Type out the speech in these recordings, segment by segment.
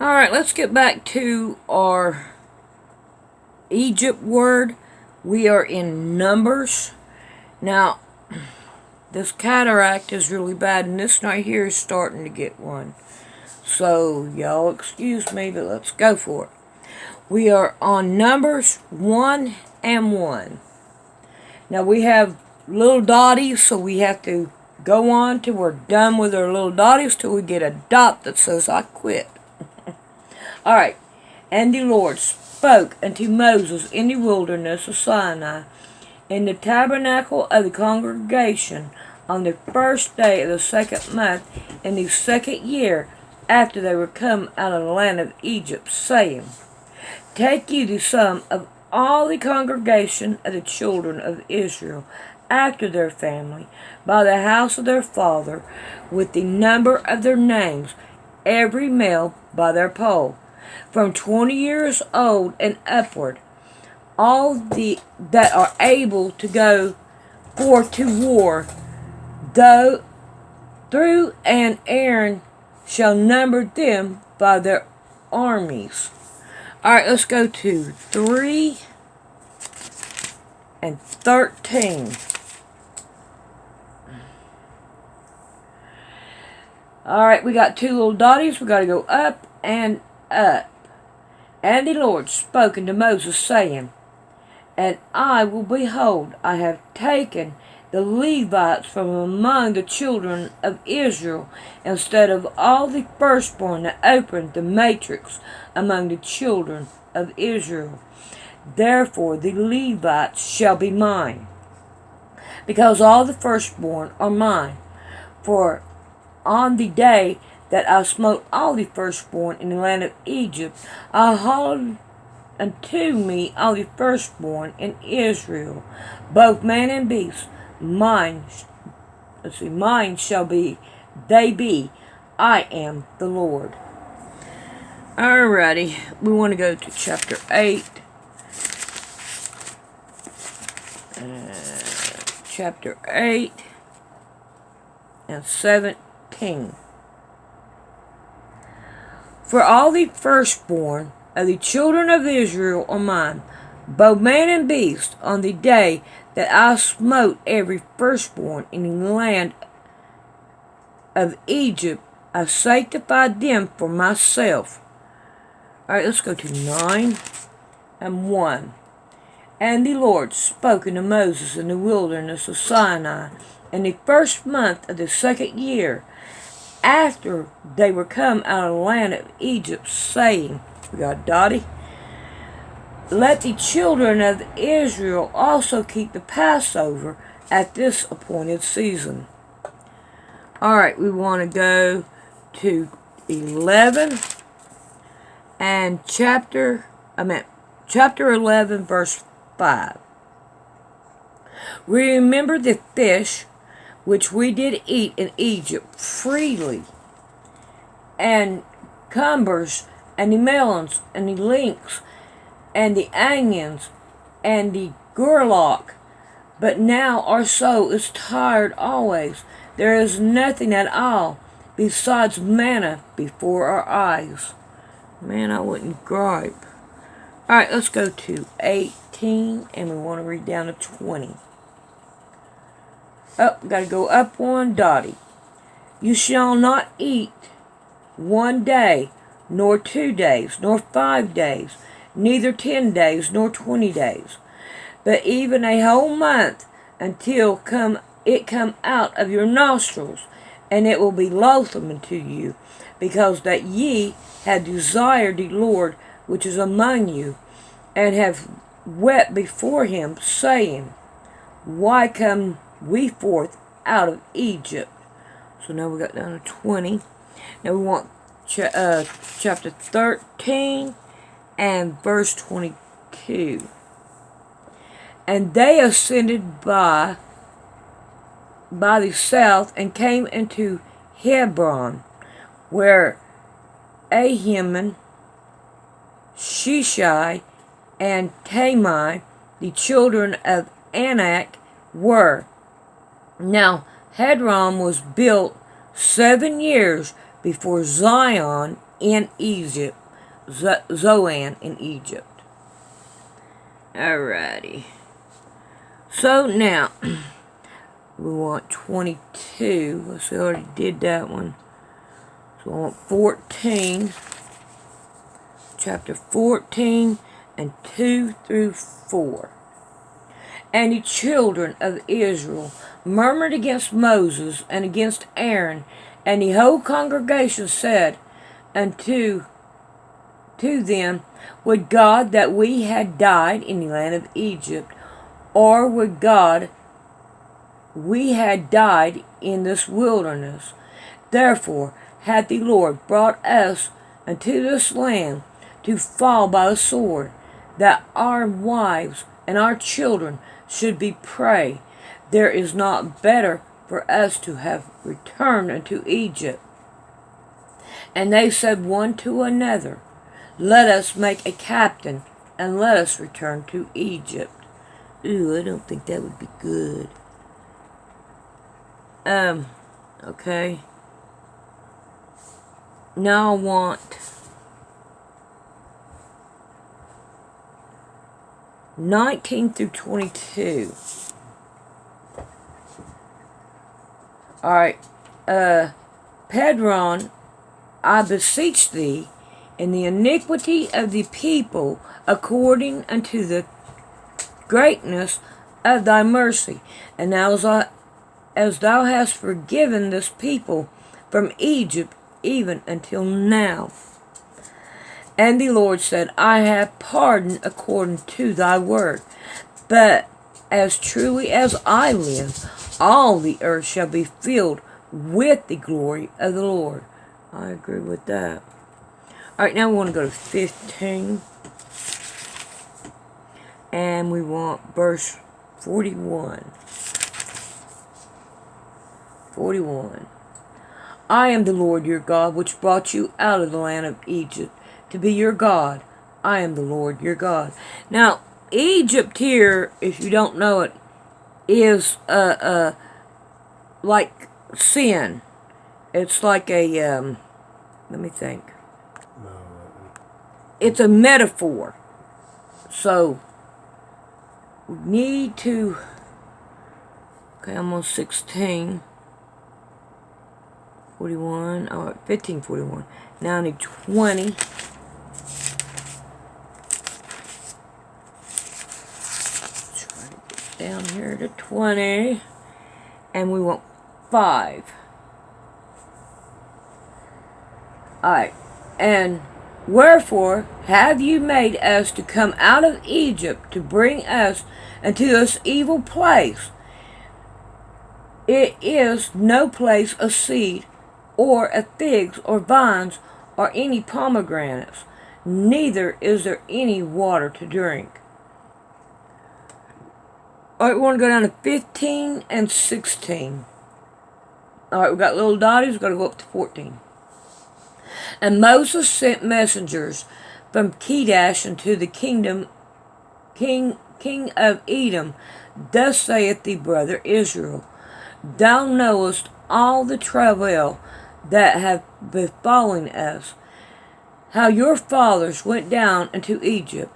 Alright, let's get back to our Egypt word. We are in Numbers. Now, this cataract is really bad, and this right here is starting to get one. So, y'all excuse me, but let's go for it. We are on Numbers 1 and 1. Now, we have little dotties, so we have to go on till we're done with our little dotties till we get a dot that says I quit. Alright, and the Lord spoke unto Moses in the wilderness of Sinai, in the tabernacle of the congregation, on the first day of the second month, in the second year, after they were come out of the land of Egypt, saying, Take ye the sum of all the congregation of the children of Israel, after their family, by the house of their father, with the number of their names, every male by their poll, from 20 years old and upward, all that are able to go forth to war, through and Aaron shall number them by their armies. Alright, let's go to 3 and 13. Alright, we got two little dotties. We got to go up and up. And the Lord spoke unto Moses, saying, And I will behold, I have taken the Levites from among the children of Israel, instead of all the firstborn that opened the matrix among the children of Israel. Therefore the Levites shall be mine, because all the firstborn are mine. For on the day that I smote all the firstborn in the land of Egypt, I hauled unto me all the firstborn in Israel, both man and beast. Mine shall be, they be. I am the Lord. Alrighty, we want to go to chapter 8. Chapter 8 and 17. For all the firstborn of the children of Israel are mine, both man and beast, on the day that I smote every firstborn in the land of Egypt, I sanctified them for myself. Alright, let's go to 9 and 1. And the Lord spoke unto Moses in the wilderness of Sinai, in the first month of the second year, after they were come out of the land of Egypt, saying, we got Dottie, Let the children of Israel also keep the Passover at this appointed season. Alright, we want to go to 11 and chapter 11, verse 5. Remember the fish which we did eat in Egypt freely, and cumbers, and the melons, and the lynx, and the onions, and the gurlock. But now our soul is tired always. There is nothing at all besides manna before our eyes. Man, I wouldn't gripe. Alright, let's go to 18, and we want to read down to 20. Oh, got to go up one, Dottie. You shall not eat 1 day, nor 2 days, nor 5 days, neither 10 days, nor 20 days, but even a whole month, until it come out of your nostrils, and it will be loathsome unto you, because that ye have desired the Lord which is among you, and have wept before him, saying, Why come we forth out of Egypt? So now we got down to 20. Now we want chapter 13 and verse 22. And they ascended by the south, and came into Hebron, where Ahiman, Sheshai, and Talmai, the children of Anak, were. Now Hebron was built 7 years before Zion in Egypt. Zoan in Egypt. Alrighty. So now, we want 22. Let's see, I already did that one. So I want 14. Chapter 14 and 2 through 4. And the children of Israel murmured against Moses and against Aaron, and the whole congregation said unto them, Would God that we had died in the land of Egypt, or would God we had died in this wilderness? Therefore hath the Lord brought us unto this land to fall by the sword, that our wives and our children should be prey. There is not better for us to have returned unto Egypt. And they said one to another, Let us make a captain, and let us return to Egypt. Ooh, I don't think that would be good. Okay. Now I want 19 through 22. Alright. Pedron, I beseech thee, in the iniquity of the people, according unto the greatness of thy mercy, and as thou hast forgiven this people from Egypt, even until now. And the Lord said, I have pardoned according to thy word. But as truly as I live, all the earth shall be filled with the glory of the Lord. I agree with that. Alright, now we want to go to 15. And we want verse 41. 41. I am the Lord your God, which brought you out of the land of Egypt, to be your God. I am the Lord your God. Now, Egypt here, if you don't know it, is like sin. It's like a let me think. It's a metaphor. So we need to. Okay, I'm on 16. 41. Oh, 15:41. Now I need 20. Try to get down here to 20. And we want 5. Alright. And wherefore have you made us to come out of Egypt to bring us into this evil place? It is no place of seed, or of figs, or vines, or any pomegranates, neither is there any water to drink. Alright, we want to go down to 15 and 16. Alright, we got little dotties, we've got to go up to 14. And Moses sent messengers from Kedesh unto the king of Edom. Thus saith the brother Israel, Thou knowest all the travail that have befallen us, how your fathers went down into Egypt,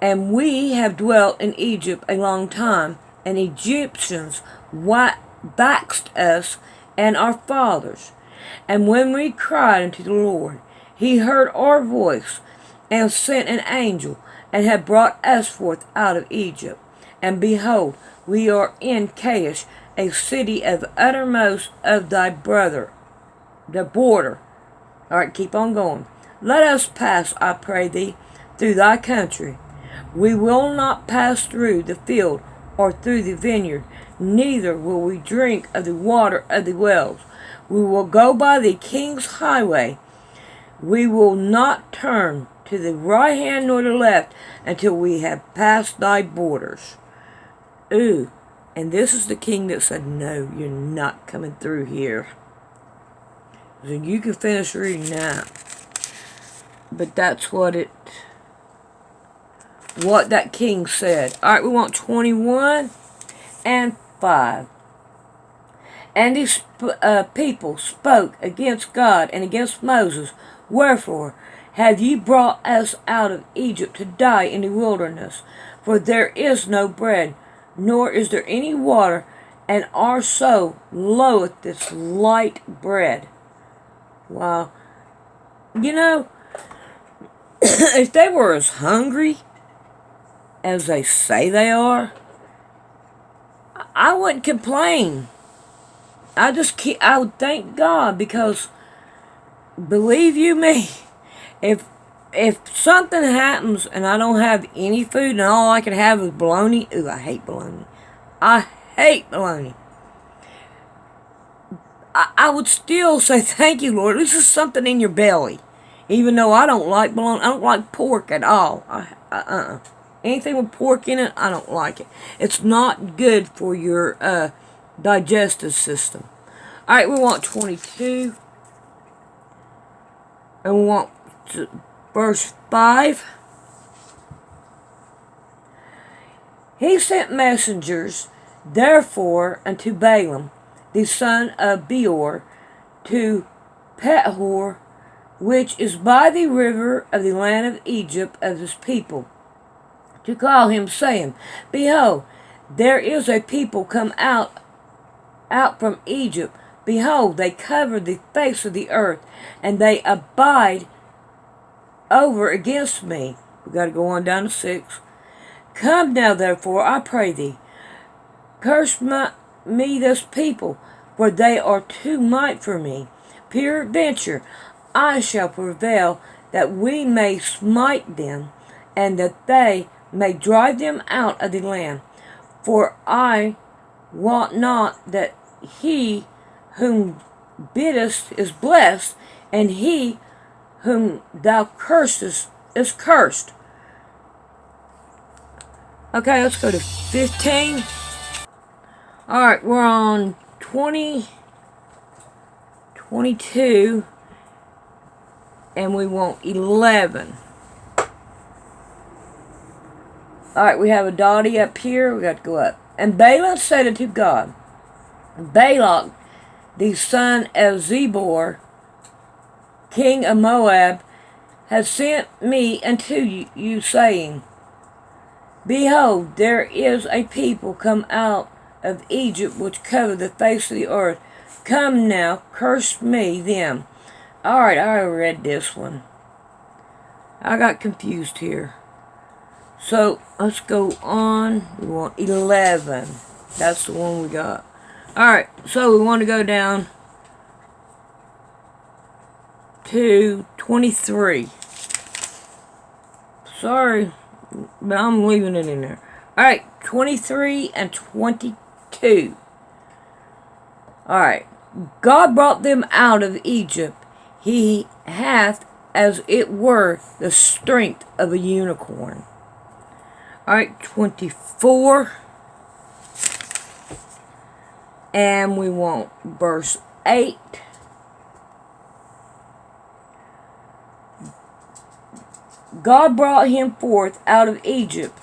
and we have dwelt in Egypt a long time, and Egyptians vexed us and our fathers. And when we cried unto the Lord, he heard our voice, and sent an angel, and had brought us forth out of Egypt. And behold, we are in Kadesh, a city of uttermost of thy brother, the border. Alright, keep on going. Let us pass, I pray thee, through thy country. We will not pass through the field or through the vineyard, neither will we drink of the water of the wells. We will go by the king's highway. We will not turn to the right hand nor the left until we have passed thy borders. Ooh, and this is the king that said, no, you're not coming through here. So you can finish reading that. But that's what that king said. Alright, we want 21 and 5. And these people spoke against God and against Moses Wherefore have ye brought us out of Egypt to die in the wilderness? For there is no bread, nor is there any water, and our soul loatheth this light bread. Wow. You know, if they were as hungry as they say they are, I wouldn't complain. I would thank God, because believe you me, if something happens and I don't have any food and all I can have is bologna, ooh, I hate bologna. I hate bologna. I would still say thank you, Lord. This is something in your belly. Even though I don't like bologna, I don't like pork at all. Anything with pork in it, I don't like it. It's not good for your digestive system. Alright, we want 22. And we want verse 5. He sent messengers, therefore, unto Balaam, the son of Beor, to Pethor, which is by the river of the land of Egypt, of his people, to call him, saying, Behold, there is a people come out from Egypt. Behold, they cover the face of the earth, and they abide over against me. We've got to go on down to 6. Come now, therefore, I pray thee, curse me this people, for they are too mighty for me. Peradventure, I shall prevail, that we may smite them, and that they may drive them out of the land. For I wot not that he whom biddest is blessed, and he whom thou cursest is cursed. Okay, let's go to 15. Alright, we're on 22, and we want 11. Alright, we have a dotty up here. We got to go up. And Balaam said unto God, Balak, the son of Zippor, king of Moab, has sent me unto you, saying, Behold, there is a people come out of Egypt, which cover the face of the earth. Come now, curse me them. Alright, I read this one. I got confused here. So, let's go on. We want 11. That's the one we got. Alright, so we want to go down to 23. Sorry, but I'm leaving it in there. Alright, 23 and 22. Alright. God brought them out of Egypt. He hath, as it were, the strength of a unicorn. Alright, 24. And we want verse 8. God brought him forth out of Egypt.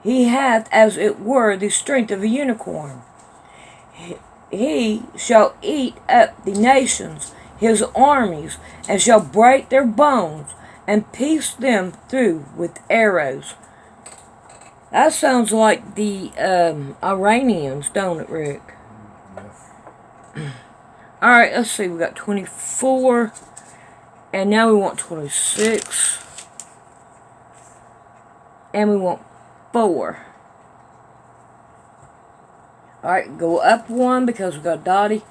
He hath, as it were, the strength of a unicorn. He shall eat up the nations, his armies, and shall break their bones, and piece them through with arrows. That sounds like the Iranians, don't it, Rick? Alright, let's see. We got 24. And now we want 26. And we want 4. Alright, go up 1 because we got Dottie.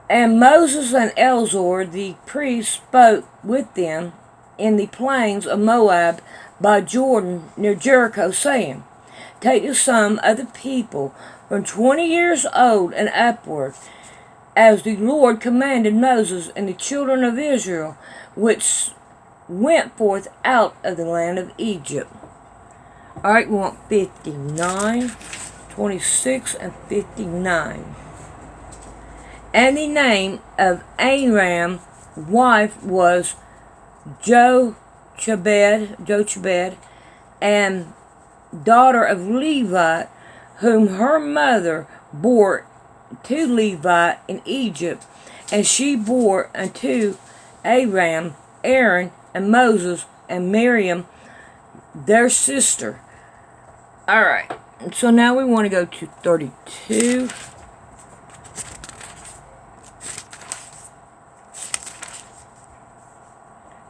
And Moses and Eleazar the priest spoke with them in the plains of Moab by Jordan near Jericho, saying, Take the sum of the people from 20 years old and upward, as the Lord commanded Moses and the children of Israel, which went forth out of the land of Egypt. Alright, we want 59, 26, and 59. And the name of Amram's wife was Jochebed, and daughter of Levi, whom her mother bore to Levi in Egypt. And she bore unto Abraham, Aaron, and Moses, and Miriam, their sister. Alright, so now we want to go to 32.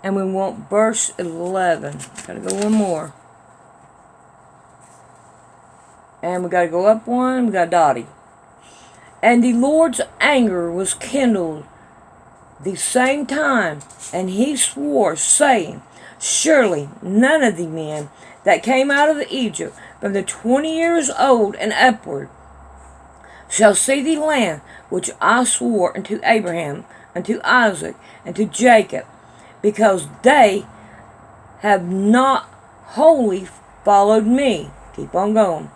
And we want verse 11. Gotta go one more. And we gotta go up one. We got Dottie. And the Lord's anger was kindled the same time, and he swore, saying, surely none of the men that came out of Egypt from the 20 years old and upward shall see the land which I swore unto Abraham, unto Isaac, and to Jacob, because they have not wholly followed me. Keep on going.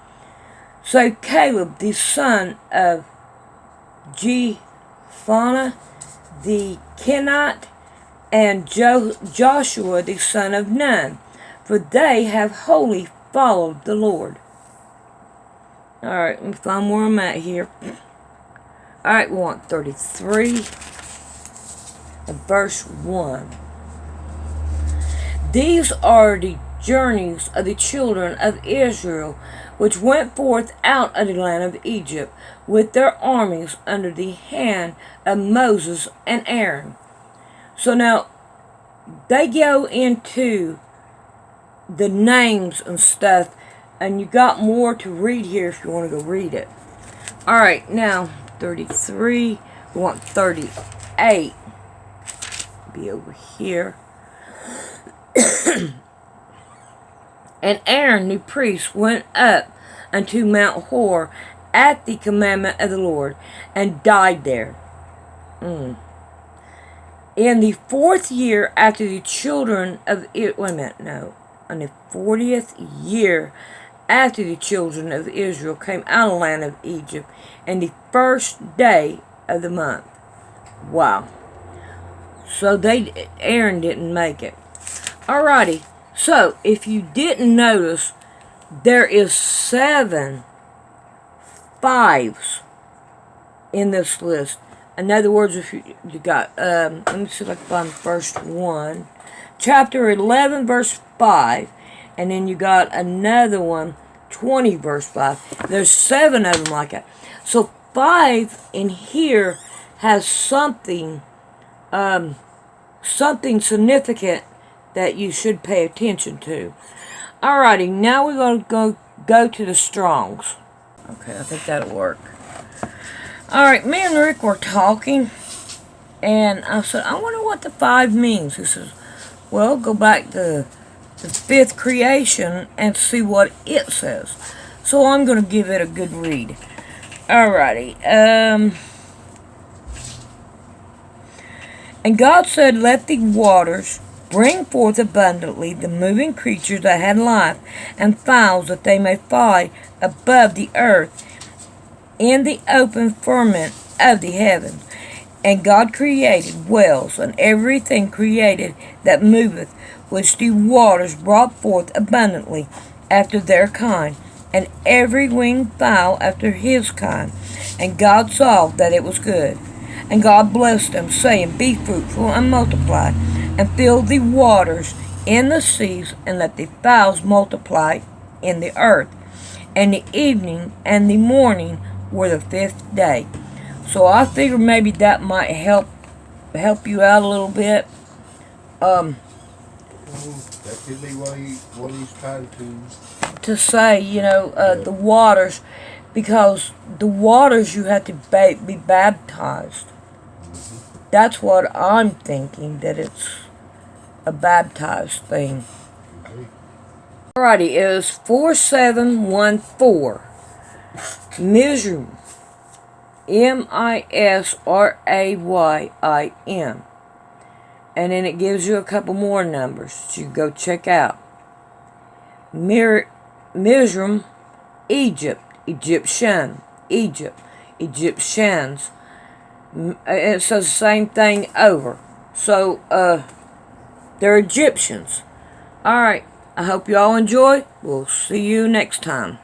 So Caleb, the son of Jephunneh the Kenite, and Joshua, the son of Nun, for they have wholly followed the Lord. Alright, let me find where I'm at here. Alright, we want 33 and verse 1. These are the journeys of the children of Israel, which went forth out of the land of Egypt, with their armies under the hand of Moses and Aaron. So now, they go into the names and stuff, and you got more to read here if you want to go read it. Alright, now, 33, we want 38. Be over here. And Aaron the priest went up unto Mount Hor at the commandment of the Lord, and died there. In the 4th year after the children of on the 40th year after the children of Israel came out of the land of Egypt, and the 1st day of the month. Wow. So Aaron didn't make it. Alrighty. So, if you didn't notice, there is 7 5s in this list. In other words, if you got, let me see if I can find the first one. Chapter 11, verse 5. And then you got another one, 20, verse 5. There's 7 of them like that. So, 5 in here has something, something significant that you should pay attention to. Alrighty, now we're going to go to the Strongs. Okay, I think that'll work. Alright, me and Rick were talking, and I said, I wonder what the 5 means. He says, well, go back to the 5th creation and see what it says. So I'm going to give it a good read. Alrighty, and God said, let the waters bring forth abundantly the moving creatures that had life, and fowls that they may fly above the earth in the open firmament of the heavens. And God created whales, and everything created that moveth, which the waters brought forth abundantly after their kind, and every winged fowl after his kind. And God saw that it was good. And God blessed them, saying, be fruitful and multiply, and fill the waters in the seas, and let the fowls multiply in the earth. And the evening and the morning were the 5th day. So I figured maybe that might help you out a little bit. That could be what he's trying to say, the waters, because the waters you have to be baptized. That's what I'm thinking, that it's a baptized thing. Alrighty, it was 4714. Mizraim. Misraim. And then it gives you a couple more numbers that you can go check out. Mizraim, Egypt, Egyptian, Egypt, Egyptians. It says the same thing over. So, they're Egyptians. Alright, I hope you all enjoy. We'll see you next time.